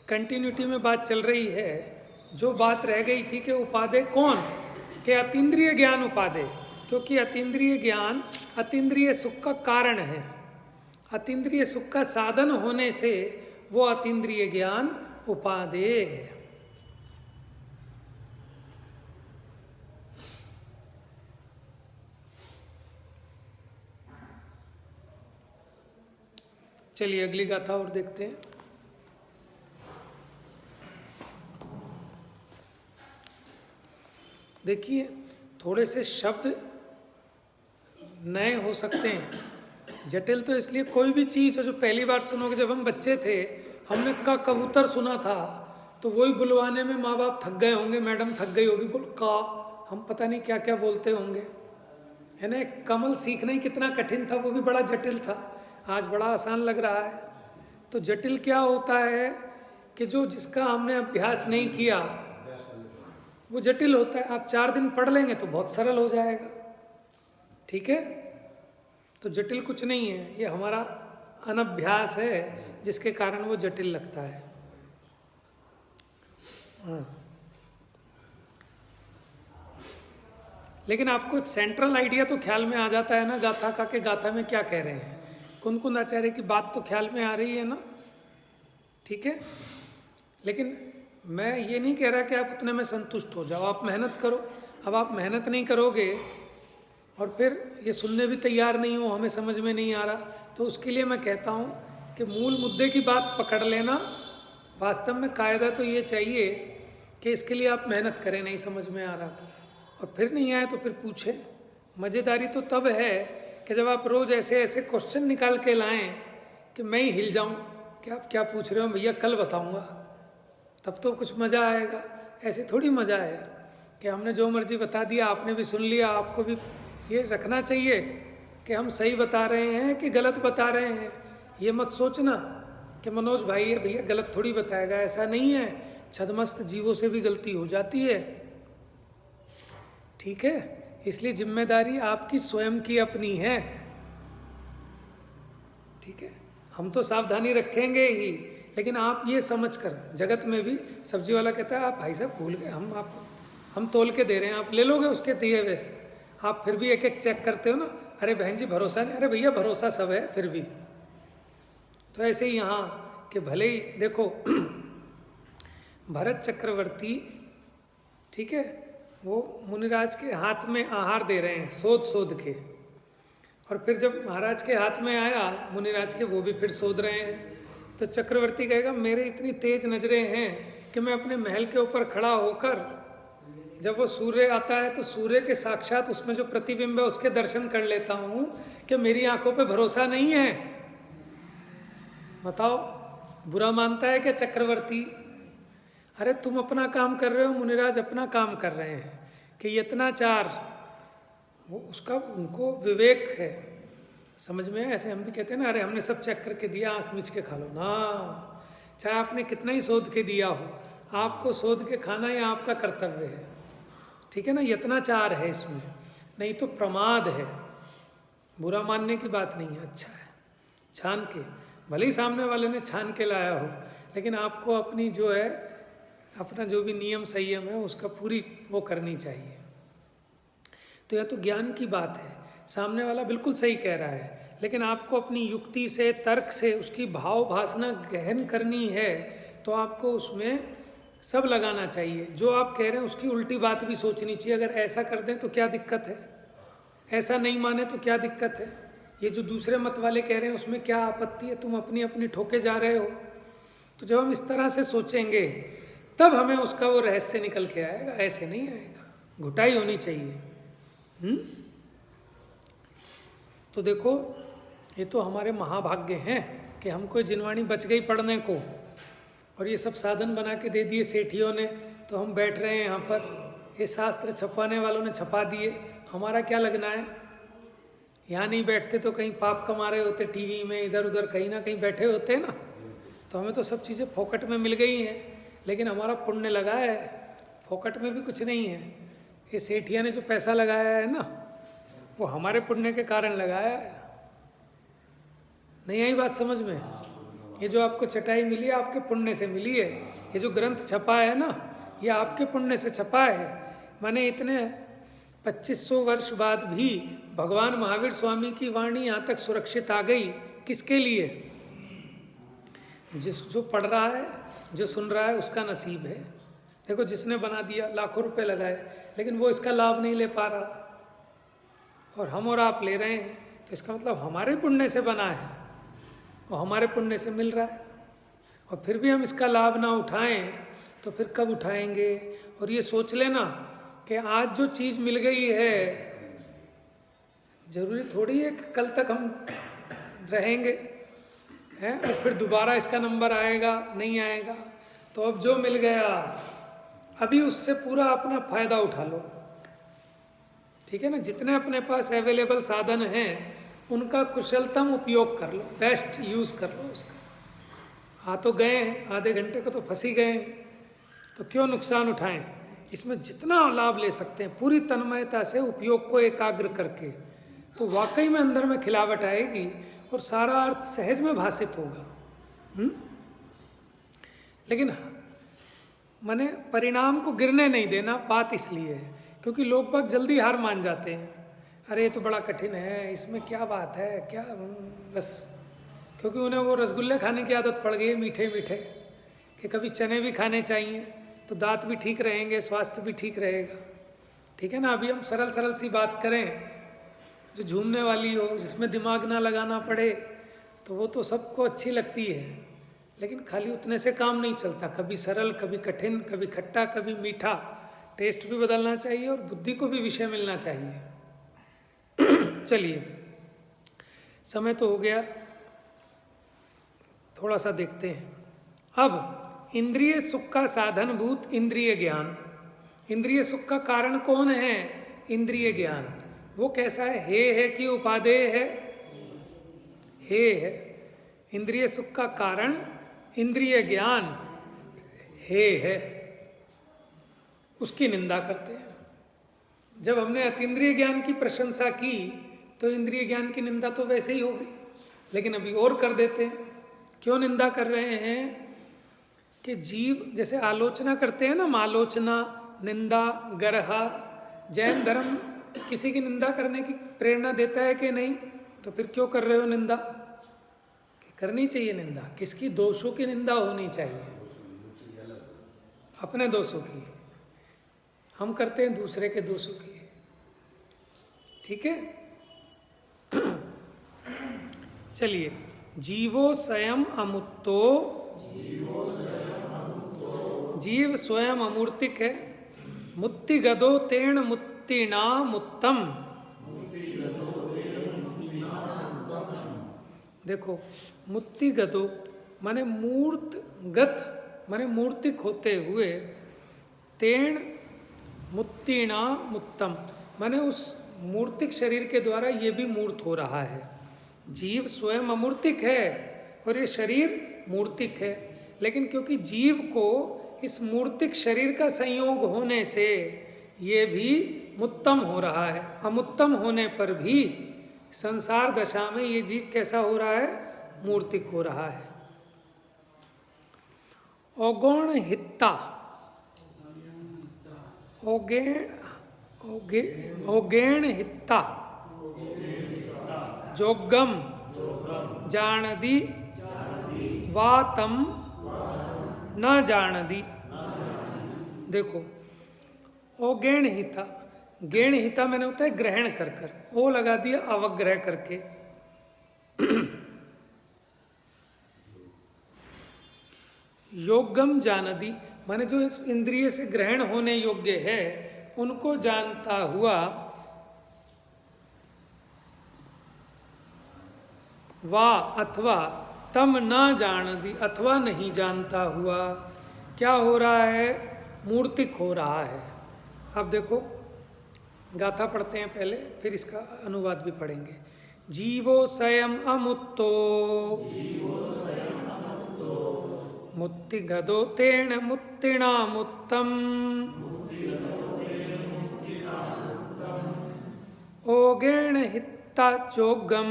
कंटिन्यूटी में बात चल रही है। जो बात रह गई थी कि उपादेय कौन, कि अतीन्द्रिय ज्ञान उपादेय, क्योंकि अतीन्द्रिय ज्ञान अतीन्द्रिय सुख का कारण है। अतीन्द्रिय सुख का साधन होने से वो अतीन्द्रिय ज्ञान उपादेय है। चलिए अगली गाथा और देखते हैं। देखिए थोड़े से शब्द नए हो सकते हैं, जटिल तो इसलिए कोई भी चीज़ हो जो पहली बार सुनोगे। जब हम बच्चे थे हमने का कबूतर सुना था, तो वही बुलवाने में माँ बाप थक गए होंगे, मैडम थक गई होगी, बोल का हम पता नहीं क्या क्या बोलते होंगे, है ना। कमल सीखना ही कितना कठिन था, वो भी बड़ा जटिल था, आज बड़ा आसान लग रहा है। तो जटिल क्या होता है कि जो जिसका हमने अभ्यास नहीं किया वो जटिल होता है। आप 4 दिन पढ़ लेंगे तो बहुत सरल हो जाएगा, ठीक है। तो जटिल कुछ नहीं है, ये हमारा अनभ्यास है जिसके कारण वो जटिल लगता है। हाँ, लेकिन आपको एक सेंट्रल आइडिया तो ख्याल में आ जाता है ना गाथा का, कि गाथा में क्या कह रहे हैं। कुंद आचार्य की बात तो ख्याल में आ रही है ना, ठीक है। लेकिन मैं ये नहीं कह रहा कि आप उतने में संतुष्ट हो जाओ, आप मेहनत करो। अब आप मेहनत नहीं करोगे और फिर ये सुनने भी तैयार नहीं हो, हमें समझ में नहीं आ रहा, तो उसके लिए मैं कहता हूँ कि मूल मुद्दे की बात पकड़ लेना। वास्तव में कायदा तो ये चाहिए कि इसके लिए आप मेहनत करें, नहीं समझ में आ रहा था और फिर नहीं आए तो फिर पूछें। मज़ेदारी तो तब है कि जब आप रोज़ ऐसे ऐसे क्वेश्चन निकाल के लाएं कि मैं ही हिल जाऊं कि आप क्या पूछ रहे हो भैया, कल बताऊंगा, तब तो कुछ मज़ा आएगा। ऐसे थोड़ी मज़ा है कि हमने जो मर्जी बता दिया, आपने भी सुन लिया। आपको भी ये रखना चाहिए कि हम सही बता रहे हैं कि गलत बता रहे हैं। ये मत सोचना कि मनोज भाई है भैया गलत थोड़ी बताएगा, ऐसा नहीं है। छदमस्त जीवों से भी गलती हो जाती है, ठीक है। इसलिए जिम्मेदारी आपकी स्वयं की अपनी है, ठीक है। हम तो सावधानी रखेंगे ही, लेकिन आप ये समझकर, जगत में भी सब्जी वाला कहता है आप भाई साहब भूल गए, हम तोल के दे रहे हैं, आप ले लोगे उसके दिए वैसे। आप फिर भी एक एक चेक करते हो ना, अरे बहन जी भरोसा नहीं, अरे भैया भरोसा सब है फिर भी। तो ऐसे ही यहाँ कि भले ही देखो भरत चक्रवर्ती, ठीक है, वो मुनिराज के हाथ में आहार दे रहे हैं सोध सोध के, और फिर जब महाराज के हाथ में आया मुनिराज के, वो भी फिर सोध रहे हैं तो चक्रवर्ती कहेगा मेरे इतनी तेज नजरें हैं कि मैं अपने महल के ऊपर खड़ा होकर जब वो सूर्य आता है तो सूर्य के साक्षात उसमें जो प्रतिबिंब है उसके दर्शन कर लेता हूँ कि मेरी आंखों पे भरोसा नहीं है। बताओ, बुरा मानता है क्या चक्रवर्ती? अरे तुम अपना काम कर रहे हो, मुनिराज अपना काम कर रहे हैं कि यत्नाचार वो उसका उनको विवेक है, समझ में है? ऐसे हम भी कहते हैं ना, अरे हमने सब चेक करके दिया, आंख मीच के खा लो ना। चाहे आपने कितना ही शोध के दिया हो, आपको शोध के खाना ये आपका कर्तव्य है, ठीक है ना? यत्नाचार है इसमें, नहीं तो प्रमाद है। बुरा मानने की बात नहीं है, अच्छा है। छान के, भले ही सामने वाले ने छान के लाया हो, लेकिन आपको अपनी जो है, अपना जो भी नियम संयम है उसका पूरी वो करनी चाहिए। तो यह तो ज्ञान की बात है, सामने वाला बिल्कुल सही कह रहा है, लेकिन आपको अपनी युक्ति से, तर्क से उसकी भाव भासना गहन करनी है, तो आपको उसमें सब लगाना चाहिए। जो आप कह रहे हैं उसकी उल्टी बात भी सोचनी चाहिए। अगर ऐसा कर दें तो क्या दिक्कत है, ऐसा नहीं माने तो क्या दिक्कत है, ये जो दूसरे मत वाले कह रहे हैं उसमें क्या आपत्ति है? तुम अपनी अपनी ठोके जा रहे हो। तो जब हम इस तरह से सोचेंगे तब हमें उसका वो रहस्य निकल के आएगा, ऐसे नहीं आएगा। घुटाई होनी चाहिए। तो देखो, ये तो हमारे महाभाग्य हैं कि हमको जिनवाणी बच गई पढ़ने को, और ये सब साधन बना के दे दिए सेठियों ने, तो हम बैठ रहे हैं यहाँ पर। ये शास्त्र छपवाने वालों ने छपा दिए, हमारा क्या लगना है? यहाँ नहीं बैठते तो कहीं पाप कमा रहे होते, टीवी में इधर उधर कहीं ना कहीं बैठे होते ना। तो हमें तो सब चीज़ें फोकट में मिल गई हैं, लेकिन हमारा पुण्य लगा है, फोकट में भी कुछ नहीं है। ये सेठिया ने जो पैसा लगाया है ना, वो हमारे पुण्य के कारण लगाया है। नहीं आई बात समझ में? ये जो आपको चटाई मिली है आपके पुण्य से मिली है, ये जो ग्रंथ छपा है ना, ये आपके पुण्य से छपा है। माने इतने 2500 वर्ष बाद भी भगवान महावीर स्वामी की वाणी यहाँ तक सुरक्षित आ गई, किसके लिए? जो पढ़ रहा है, जो सुन रहा है, उसका नसीब है। देखो, जिसने बना दिया, लाखों रुपए लगाए, लेकिन वो इसका लाभ नहीं ले पा रहा, और हम और आप ले रहे हैं, तो इसका मतलब हमारे पुण्य से बना है और हमारे पुण्य से मिल रहा है। और फिर भी हम इसका लाभ ना उठाएं तो फिर कब उठाएंगे? और ये सोच लेना कि आज जो चीज़ मिल गई है, जरूरी थोड़ी है कि कल तक हम रहेंगे हैं, और फिर दोबारा इसका नंबर आएगा नहीं आएगा। तो अब जो मिल गया अभी उससे पूरा अपना फायदा उठा लो, ठीक है ना? जितने अपने पास अवेलेबल साधन हैं उनका कुशलतम उपयोग कर लो, बेस्ट यूज़ कर लो उसका। आ तो गए हैं, आधे घंटे को तो फंस ही गए, तो क्यों नुकसान उठाएं? इसमें जितना लाभ ले सकते हैं पूरी तन्मयता से, उपयोग को एकाग्र करके, तो वाकई में अंदर में खिलावट आएगी और सारा अर्थ सहज में भाषित होगा। लेकिन माने परिणाम को गिरने नहीं देना, बात इसलिए है क्योंकि लोग बाग जल्दी हार मान जाते हैं। अरे ये तो बड़ा कठिन है, इसमें क्या बात है, क्या बस, क्योंकि उन्हें वो रसगुल्ले खाने की आदत पड़ गई है, मीठे मीठे, कि कभी चने भी खाने चाहिए तो दांत भी ठीक रहेंगे, स्वास्थ्य भी ठीक रहेगा, ठीक है ना? अभी हम सरल सरल सी बात करें जो झूमने वाली हो, जिसमें दिमाग ना लगाना पड़े, तो वो तो सबको अच्छी लगती है, लेकिन खाली उतने से काम नहीं चलता। कभी सरल, कभी कठिन, कभी खट्टा, कभी मीठा, टेस्ट भी बदलना चाहिए और बुद्धि को भी विषय मिलना चाहिए। चलिए, समय तो हो गया, थोड़ा सा देखते हैं। अब इंद्रिय सुख का साधनभूत इंद्रिय ज्ञान, इंद्रिय सुख का कारण कौन है? इंद्रिय ज्ञान। वो कैसा है? हे है कि उपादेय है? हे है। इंद्रिय सुख का कारण इंद्रिय ज्ञान हे है, उसकी निंदा करते हैं। जब हमने अतीन्द्रिय ज्ञान की प्रशंसा की तो इंद्रिय ज्ञान की निंदा तो वैसे ही हो गई, लेकिन अभी और कर देते हैं। क्यों निंदा कर रहे हैं? कि जीव जैसे आलोचना करते हैं ना, आलोचना, निंदा, गरहा, जैन धर्म किसी की निंदा करने की प्रेरणा देता है कि नहीं? तो फिर क्यों कर रहे हो निंदा? करनी चाहिए निंदा। किसकी? दोषों की निंदा होनी चाहिए, अपने दोषों की। हम करते हैं दूसरे के दोषों की, ठीक है? चलिए, जीवो स्वयं अमुत्तो, जीव स्वयं अमूर्तिक है। मुत्ति गदो तेण मुत्तिना मुत्तम। देखो, मुत्ति गदो माने मूर्तगत माने मूर्तिक होते हुए, तेण मुत्तिना मुत्तम माने उस मूर्तिक शरीर के द्वारा ये भी मूर्त हो रहा है। जीव स्वयं अमूर्तिक है और ये शरीर मूर्तिक है, लेकिन क्योंकि जीव को इस मूर्तिक शरीर का संयोग होने से ये भी मुत्तम हो रहा है। अमुत्तम होने पर भी संसार दशा में ये जीव कैसा हो रहा है? मूर्तिक हो रहा है। औगुण हित्ता, औगेण हित्ता, जोगम जानदी वातम न जानदी। देखो, औगेण हिता, गेण हिता मैंने होता है ग्रहण कर कर, ओ लगा दिया अवग्रह करके। योगम जानदी माने जो इस इंद्रिय से ग्रहण होने योग्य है उनको जानता हुआ, वा अथवा तम न जानदी अथवा नहीं जानता हुआ क्या हो रहा है? मूर्तिक हो रहा है। अब देखो, गाथा पढ़ते हैं पहले, फिर इसका अनुवाद भी पढ़ेंगे। जीवो स्वयं अमुत्तो, मुत्ति गदो तेण मुत्तिना मुत्तम। ओगेण हित्ता चोगम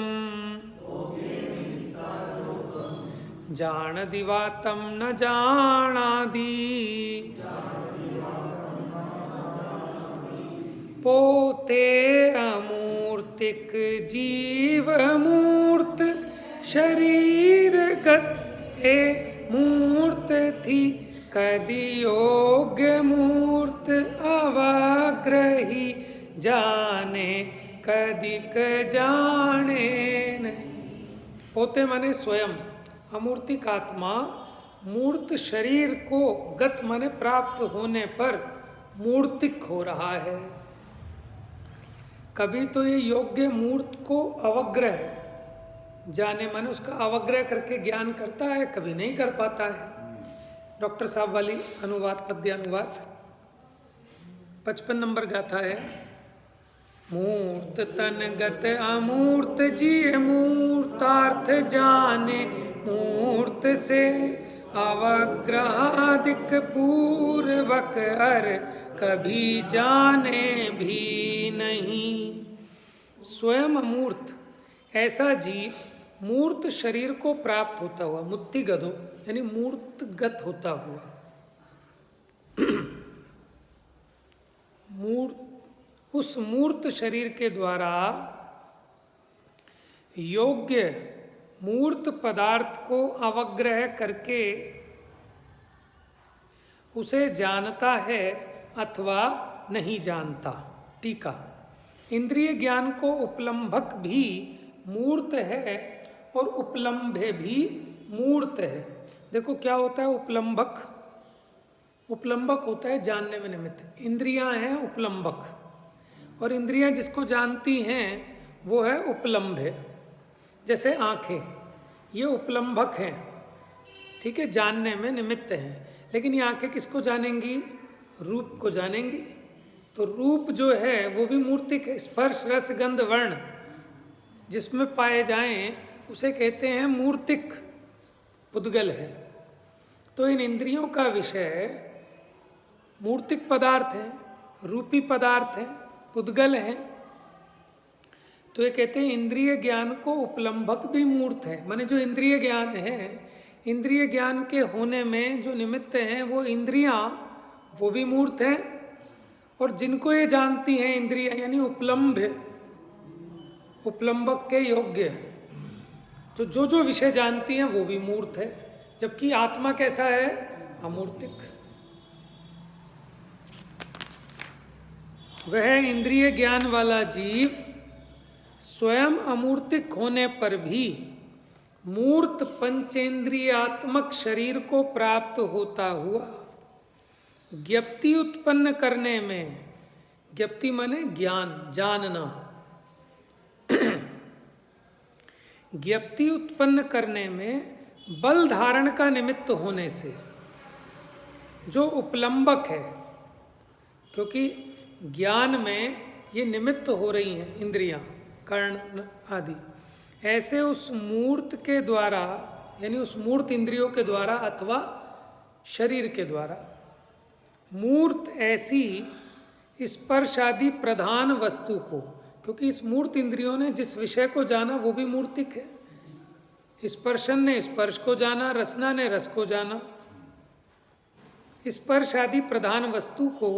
जानदी वातम न जानादी। पोते अमूर्तिक जीव मूर्त शरीर गत ए मूर्त थी कदी योग्य मूर्त अवाग्रही जाने कदिक जाने नहीं। पोते माने स्वयं, अमूर्तिक आत्मा मूर्त शरीर को गत माने प्राप्त होने पर मूर्तिक हो रहा है। कभी तो ये योग्य मूर्त को अवग्रह जाने माने उसका अवग्रह करके ज्ञान करता है, कभी नहीं कर पाता है। डॉक्टर साहब वाली अनुवाद, पद्यानुवाद 55 नंबर गाथा है। मूर्त तन गत अमूर्त जी मूर्तार्थ जाने मूर्त से अवग्रहादिक पूर्वक अर कभी जाने भी नहीं। स्वयं अमूर्त ऐसा जीव मूर्त शरीर को प्राप्त होता हुआ, मुत्ति गदो यानी मूर्तगत होता हुआ, उस मूर्त शरीर के द्वारा योग्य मूर्त पदार्थ को अवग्रह करके उसे जानता है अथवा नहीं जानता। टीका, इंद्रिय ज्ञान को उपलम्भक भी मूर्त है और उपलम्भे भी मूर्त है। देखो क्या होता है उपलम्भक? उपलम्बक होता है जानने में निमित्त। इंद्रियां हैं उपलम्बक, और इंद्रियां जिसको जानती हैं वो है उपलम्भ है। जैसे आँखें, ये उपलम्भक हैं, ठीक है, जानने में निमित्त हैं। लेकिन ये आँखें किसको जानेंगी? रूप को जानेंगी। तो रूप जो है वो भी मूर्तिक है। स्पर्श रस गंध वर्ण जिसमें पाए जाएं उसे कहते हैं मूर्तिक, पुद्गल है। तो इन इंद्रियों का विषय मूर्तिक पदार्थ हैं, रूपी पदार्थ हैं, पुद्गल हैं। तो ये कहते हैं इंद्रिय ज्ञान को उपलम्भक भी मूर्त है। माने जो इंद्रिय ज्ञान है, इंद्रिय ज्ञान के होने में जो निमित्त हैं वो इंद्रियां, वो भी मूर्त हैं। और जिनको ये जानती हैं इंद्रियां यानी उपलम्भ, उपलम्बक के योग्य, तो जो विषय जानती हैं वो भी मूर्त है। जबकि आत्मा कैसा है? अमूर्तिक। वह इंद्रिय ज्ञान वाला जीव स्वयं अमूर्तिक होने पर भी मूर्त पंचेंद्रियात्मक शरीर को प्राप्त होता हुआ ज्ञप्ति उत्पन्न करने में, ज्ञप्ति माने ज्ञान, जानना, ज्ञप्ति उत्पन्न करने में बल धारण का निमित्त होने से जो उपलंबक है, क्योंकि ज्ञान में ये निमित्त हो रही हैं इंद्रियां, कर्ण आदि, ऐसे उस मूर्त के द्वारा, यानी उस मूर्त इंद्रियों के द्वारा अथवा शरीर के द्वारा, मूर्त ऐसी स्पर्श आदि प्रधान वस्तु को, क्योंकि इस मूर्त इंद्रियों ने जिस विषय को जाना वो भी मूर्तिक है, स्पर्शन ने स्पर्श को जाना, रसना ने रस को जाना, स्पर्श आदि प्रधान वस्तु को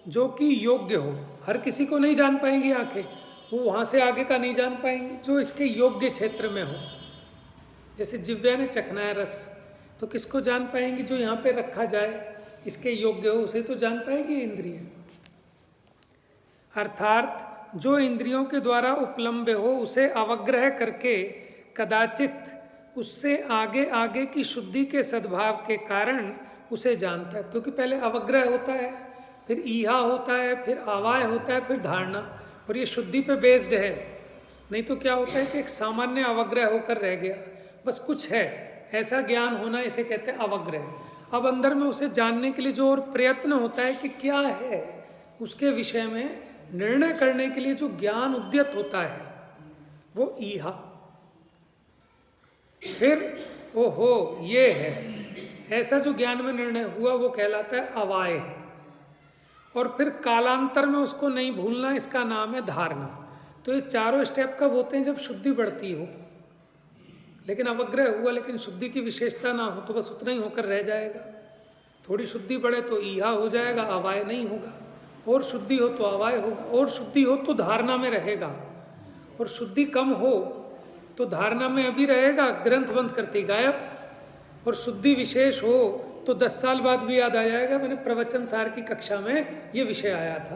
जो कि योग्य हो, हर किसी को नहीं जान पाएंगी आंखें, वो वहाँ से आगे का नहीं जान पाएंगी, जो इसके योग्य क्षेत्र में हो। जैसे जिव्या ने चखना है रस, तो किसको जान पाएंगी? जो यहाँ पे रखा जाए इसके योग्य हो, उसे तो जान पाएगी इंद्रिय। अर्थात जो इंद्रियों के द्वारा उपलम्ब हो उसे अवग्रह करके कदाचित उससे आगे आगे की शुद्धि के सद्भाव के कारण उसे जानता है, क्योंकि पहले अवग्रह होता है, फिर ईहा होता है, फिर आवाय होता है, फिर धारणा, और ये शुद्धि पे बेस्ड है। नहीं तो क्या होता है कि एक सामान्य अवग्रह होकर रह गया, बस कुछ है, ऐसा ज्ञान होना, इसे कहते हैं अवग्रह। अब अंदर में उसे जानने के लिए जो और प्रयत्न होता है कि क्या है, उसके विषय में निर्णय करने के लिए जो ज्ञान उद्यत होता है वो ईहा। फिर ओहो ये है, ऐसा जो ज्ञान में निर्णय हुआ वो कहलाता है अवाय, और फिर कालांतर में उसको नहीं भूलना, इसका नाम है धारणा। तो ये चारों स्टेप कब होते हैं? जब शुद्धि बढ़ती हो, लेकिन अवग्रह हुआ लेकिन शुद्धि की विशेषता ना हो तो बस उतना ही होकर रह जाएगा। थोड़ी शुद्धि बढ़े तो ईहा हो जाएगा, अवाय नहीं होगा, और शुद्धि हो तो अवाय होगा, और शुद्धि हो तो धारणा में रहेगा, और शुद्धि कम हो तो धारणा में अभी रहेगा, ग्रंथ बंद करती गायब, और शुद्धि विशेष हो तो 10 साल बाद भी याद आ जाएगा, मैंने प्रवचन सार की कक्षा में ये विषय आया था।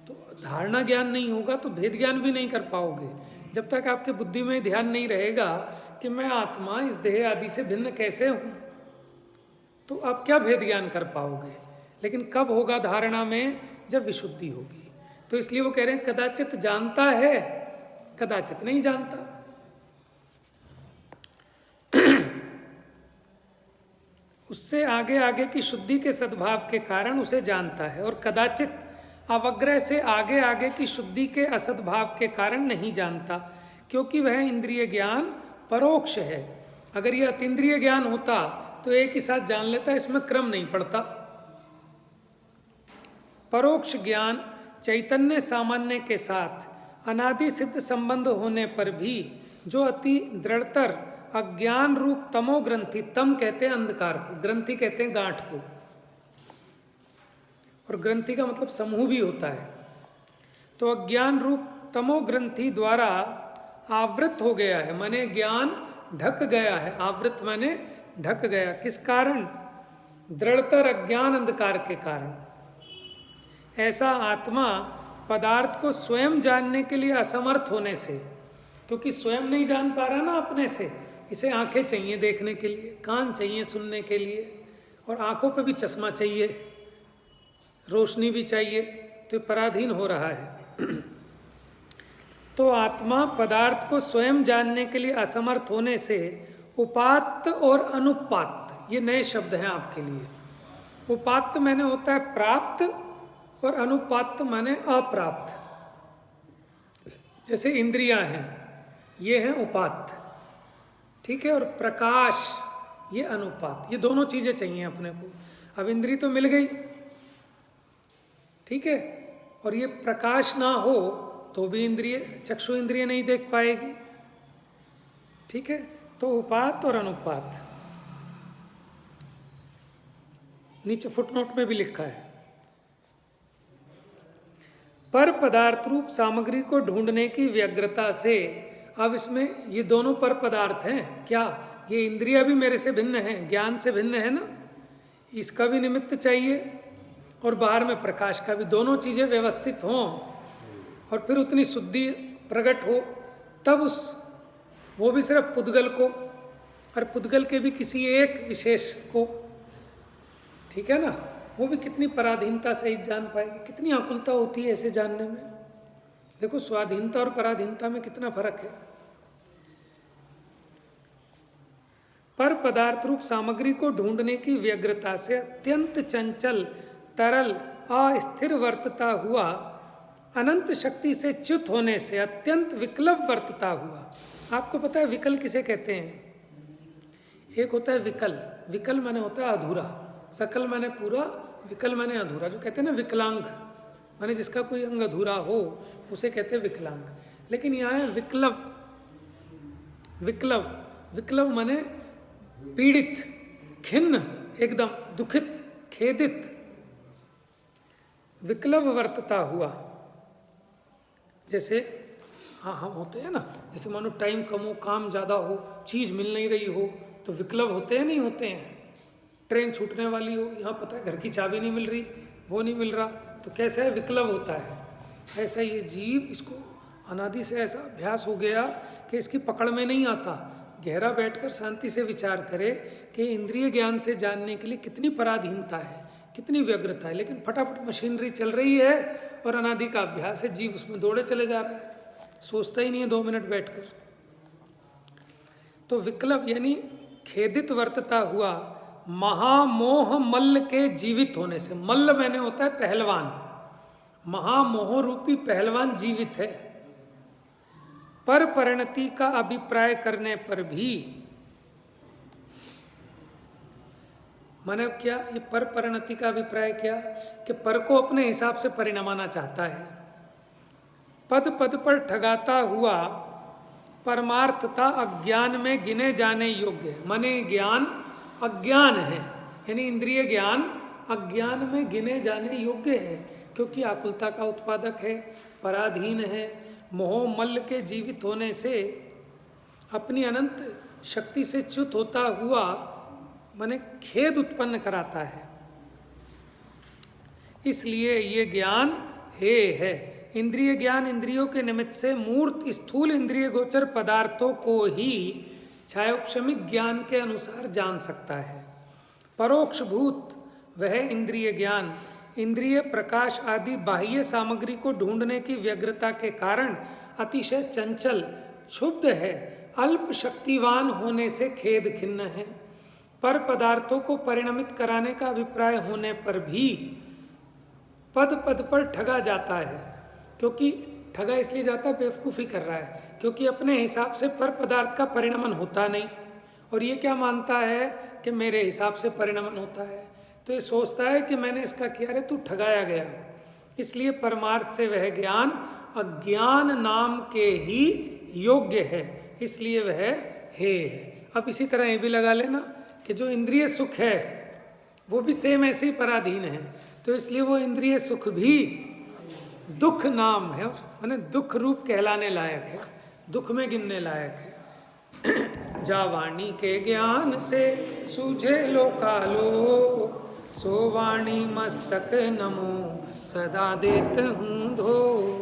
तो धारणा ज्ञान नहीं होगा तो भेद ज्ञान भी नहीं कर पाओगे। जब तक आपके बुद्धि में ध्यान नहीं रहेगा कि मैं आत्मा इस देह आदि से भिन्न कैसे हूँ, तो आप क्या भेद ज्ञान कर पाओगे। लेकिन कब होगा धारणा में? जब विशुद्धि होगी। तो इसलिए वो कह रहे हैं कदाचित जानता है, कदाचित नहीं जानता। उससे आगे आगे की शुद्धि के सद्भाव के कारण उसे जानता है, और कदाचित अवग्रह से आगे आगे की शुद्धि के असद्भाव के कारण नहीं जानता, क्योंकि वह इंद्रिय ज्ञान परोक्ष है। अगर यह अतीन्द्रिय ज्ञान होता तो एक ही साथ जान लेता, इसमें क्रम नहीं पड़ता। परोक्ष ज्ञान चैतन्य सामान्य के साथ अनादि सिद्ध संबंध होने पर भी जो अति दृढ़तर अज्ञान रूप तमो ग्रंथि, तम कहते हैं अंधकार को, ग्रंथि कहते हैं गांठ को, और ग्रंथि का मतलब समूह भी होता है। तो अज्ञान रूप तमो ग्रंथि द्वारा आवृत हो गया है, माने ज्ञान ढक गया है। आवृत माने ढक गया, किस कारण? दृढ़तर अज्ञान अंधकार के कारण। ऐसा आत्मा पदार्थ को स्वयं जानने के लिए असमर्थ होने से, क्योंकि स्वयं नहीं जान पा रहा ना अपने से, इसे आंखें चाहिए देखने के लिए, कान चाहिए सुनने के लिए, और आंखों पे भी चश्मा चाहिए, रोशनी भी चाहिए, तो पराधीन हो रहा है। तो आत्मा पदार्थ को स्वयं जानने के लिए असमर्थ होने से उपात्त और अनुपात्त, ये नए शब्द हैं आपके लिए। उपात्त माने होता है प्राप्त, और अनुपात्त माने अप्राप्त। जैसे इंद्रियां हैं, ये हैं उपात्त, ठीक है, और प्रकाश ये अनुपात। ये दोनों चीजें चाहिए अपने को। अब इंद्री तो मिल गई, ठीक है, और ये प्रकाश ना हो तो भी इंद्रिय, चक्षु इंद्रिय नहीं देख पाएगी, ठीक है। तो उपात और अनुपात नीचे फुटनोट में भी लिखा है। पर पदार्थ रूप सामग्री को ढूंढने की व्यग्रता से, अब इसमें ये दोनों पर पदार्थ हैं क्या? ये इंद्रिया भी मेरे से भिन्न है, ज्ञान से भिन्न है ना, इसका भी निमित्त चाहिए, और बाहर में प्रकाश का भी। दोनों चीज़ें व्यवस्थित हों और फिर उतनी शुद्धि प्रकट हो, तब उस वो भी सिर्फ पुद्गल को, और पुद्गल के भी किसी एक विशेष को, ठीक है ना। वो भी कितनी पराधीनता सहित जान पाएगी, कितनी आकुलता होती है ऐसे जानने में। देखो स्वाधीनता और पराधीनता में कितना फर्क है। पर पदार्थ रूप सामग्री को ढूंढने की व्यग्रता से अत्यंत चंचल, तरल, अस्थिर वर्तता हुआ, अनंत शक्ति से च्युत होने से अत्यंत विकल्प वर्तता हुआ। आपको पता है विकल किसे कहते हैं? एक होता है विकल, विकल माने होता है अधूरा, सकल माने पूरा, विकल माने अधूरा। जो कहते हैं ना विकलांग, माने जिसका कोई अंग अधूरा हो उसे कहते हैं विकलांग। लेकिन यहाँ है विकलव, विकलव, विकलव माने पीड़ित, खिन्न, एकदम दुखित, खेदित, विकलव वर्तता हुआ। जैसे हाँ हम होते हैं ना, जैसे मानो टाइम कम हो, काम ज़्यादा हो, चीज़ मिल नहीं रही हो तो विकलव होते हैं, नहीं होते हैं। ट्रेन छूटने वाली हो, यहाँ पता है घर की चाबी नहीं मिल रही, वो नहीं मिल रहा, तो कैसा है विकलव होता है। ऐसा ये जीव, इसको अनादि से ऐसा अभ्यास हो गया कि इसकी पकड़ में नहीं आता। गहरा बैठकर शांति से विचार करे कि इंद्रिय ज्ञान से जानने के लिए कितनी पराधीनता है, कितनी व्यग्रता है, लेकिन फटाफट मशीनरी चल रही है और अनादि का अभ्यास है, जीव उसमें दौड़े चले जा रहा है, सोचता ही नहीं है 2 मिनट बैठकर। तो विकल्प यानी खेदित वर्तता हुआ, महामोह मल्ल के जीवित होने से। मल्ल मैंने होता है पहलवान, महामोह रूपी पहलवान जीवित है। पर परिणति का अभिप्राय करने पर भी, माने क्या ये पर परिणति का अभिप्राय क्या कि पर को अपने हिसाब से परिणमाना चाहता है। पद पद पर ठगाता हुआ परमार्थता अज्ञान में गिने जाने योग्य है। माने ज्ञान अज्ञान है, यानी इंद्रिय ज्ञान अज्ञान में गिने जाने योग्य है, क्योंकि आकुलता का उत्पादक है, पराधीन है, मोह मल्ल के जीवित होने से अपनी अनंत शक्ति से च्युत होता हुआ माने खेद उत्पन्न कराता है। इसलिए ये ज्ञान हे है। इंद्रिय ज्ञान इंद्रियों के निमित्त से मूर्त स्थूल इंद्रिय गोचर पदार्थों को ही छायोपशमिक ज्ञान के अनुसार जान सकता है। परोक्ष भूत वह इंद्रिय ज्ञान इंद्रिय प्रकाश आदि बाह्य सामग्री को ढूंढने की व्यग्रता के कारण अतिशय चंचल, क्षुब्ध है, अल्प शक्तिवान होने से खेद खिन्न है। पर पदार्थों को परिणमित कराने का अभिप्राय होने पर भी पद पद पर ठगा जाता है, क्योंकि ठगा इसलिए जाता है, बेवकूफ़ी कर रहा है, क्योंकि अपने हिसाब से पर पदार्थ का परिणमन होता नहीं, और ये क्या मानता है कि मेरे हिसाब से परिणमन होता है। तो ये सोचता है कि मैंने इसका किया, अरे तू ठगाया गया। इसलिए परमार्थ से वह ज्ञान अज्ञान नाम के ही योग्य है, इसलिए वह हे है। अब इसी तरह ये भी लगा लेना कि जो इंद्रिय सुख है वो भी सेम ऐसे ही पराधीन है, तो इसलिए वो इंद्रिय सुख भी दुख नाम है, माने दुख रूप कहलाने लायक है, दुख में गिनने लायक है। जा वाणी के ज्ञान से सूझे लोकालोक, सो वाणी मस्तक नमो सदा देत हूँ धो।